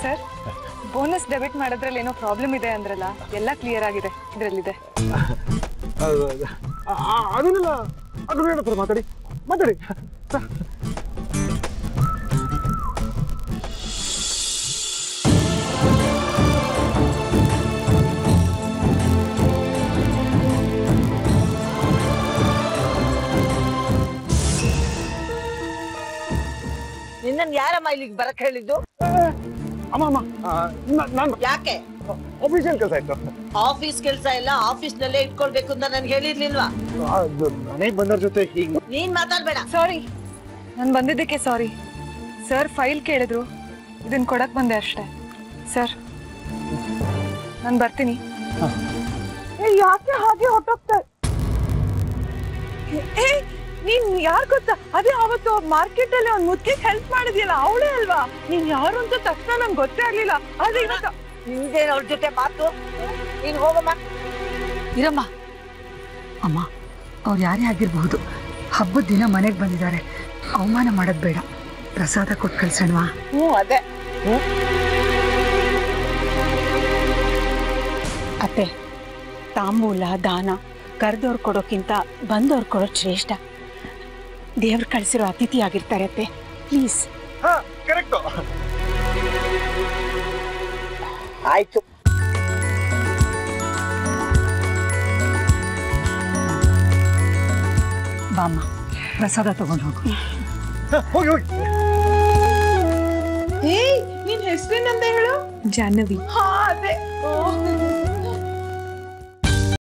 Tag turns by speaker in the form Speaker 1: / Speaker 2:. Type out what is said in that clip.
Speaker 1: Sir bonus debit ಮಾಡೋದ್ರಲ್ಲಿ ಏನೋ problem ಇದೆ ಅಂದ್ರಲ್ಲ, ಎಲ್ಲ ಕ್ಲಿಯರ್ ಆಗಿದೆ ಇದರಲ್ಲಿದೆ.
Speaker 2: ಅದನ್ನೆಲ್ಲ ಅದು ಹೇಳ್ತಾರೆ, ಮಾತಾಡಿ ಮಾತಾಡಿ.
Speaker 3: ನಿನ್ನ ಯಾರಮ್ಮ ಇಲ್ಲಿಗೆ ಬರಕ್ ಹೇಳಿದ್ದು?
Speaker 2: ಅಮ್ಮ ಅಮ್ಮ ನಾನು
Speaker 3: ಯಾಕೆ?
Speaker 2: ಆಫೀಸಿಯಲ್ ಕೆಲಸ ಇತ್ತು.
Speaker 3: ಆಫೀಸ್ ಕೆಲಸ ಎಲ್ಲ ಆಫೀಸ್ ನಲ್ಲೇ ಇಟ್ಕೊಳ್ಬೇಕು ಅಂತ ನನ್ಗೆ ಹೇಳಿರ್ಲಿಲ್ವಾ?
Speaker 2: ಮನೆಗೆ ಬಂದವ್ರ ಜೊತೆ ಹೀಗೆ
Speaker 3: ನೀನ್ ಮಾತಾಡ್ಬೇಡ.
Speaker 1: ಸಾರಿ, ನಾನು ಬಂದಿದ್ದಕ್ಕೆ ಸಾರಿ. ಸರ್ ಫೈಲ್ ಕೇಳಿದ್ರು, ಇದನ್ನ ಕೊಡಕ್ ಬಂದೆ ಅಷ್ಟೇ. ಸರ್ ನಾನು ಬರ್ತೀನಿ.
Speaker 3: ಯಾಕೆ ಹಾಗೆ ಹೊಟ್ಟೋಗ್ತಾ?
Speaker 1: ನೀನ್ ಯಾರು ಗೊತ್ತಾ? ಅದೇ ಅವತ್ತು ಮಾರ್ಕೆಟ್ ಅಲ್ಲಿ ಅವ್ನ್ ಮುದ್ಕಿಗೆ ಹೆಲ್ಪ್ ಮಾಡಿದ್ಯಲ್ಲ, ಅವಳೇ ಅಲ್ವಾ? ನೀನ್ ಯಾರು ಅಂತ ತಕ್ಷಣ ನಂಗೆ ಗೊತ್ತೇ ಆಗ್ಲಿಲ್ಲ. ಅದೇ
Speaker 3: ನಿಂದೇನು ಅವ್ರ ಜೊತೆ ಮಾತು? ನೀನ್ ಹೋಗಮ್ಮ.
Speaker 4: ಇರಮ್ಮ. ಅಮ್ಮ, ಅವ್ರು ಯಾರೇ ಆಗಿರಬಹುದು, ಹಬ್ಬದ ದಿನ ಮನೆಗೆ ಬಂದಿದ್ದಾರೆ, ಅವಮಾನ ಮಾಡೋದ್ ಬೇಡ. ಪ್ರಸಾದ ಕೊಟ್ಟು ಕಳ್ಸೋಣವಾ?
Speaker 3: ಅದೇ.
Speaker 5: ಅತ್ತೆ, ತಾಂಬೂಲ ದಾನ ಕರೆದವ್ರು ಕೊಡೋಕ್ಕಿಂತ ಬಂದವ್ರು ಕೊಡೋದು ಶ್ರೇಷ್ಠ. ದೇವ್ರು ಕಳಿಸಿರೋ ಅತಿಥಿ ಆಗಿರ್ತಾರೆ ಅತ್ತೆ, ಪ್ಲೀಸ್.
Speaker 2: ಕರೆಕ್ಟು.
Speaker 3: ಆಯ್ತು.
Speaker 4: ಬಾಮ್ಮ, ಪ್ರಸಾದ ತಗೊಂಡು ಹೋಗು.
Speaker 2: ಹೋಗಿ ಹೋಗಿ.
Speaker 1: ನಿನ್ ಹೆಸರೇನಂತ ಹೇಳು? ಜಾಹ್ನವಿ.
Speaker 5: ಅದೇ.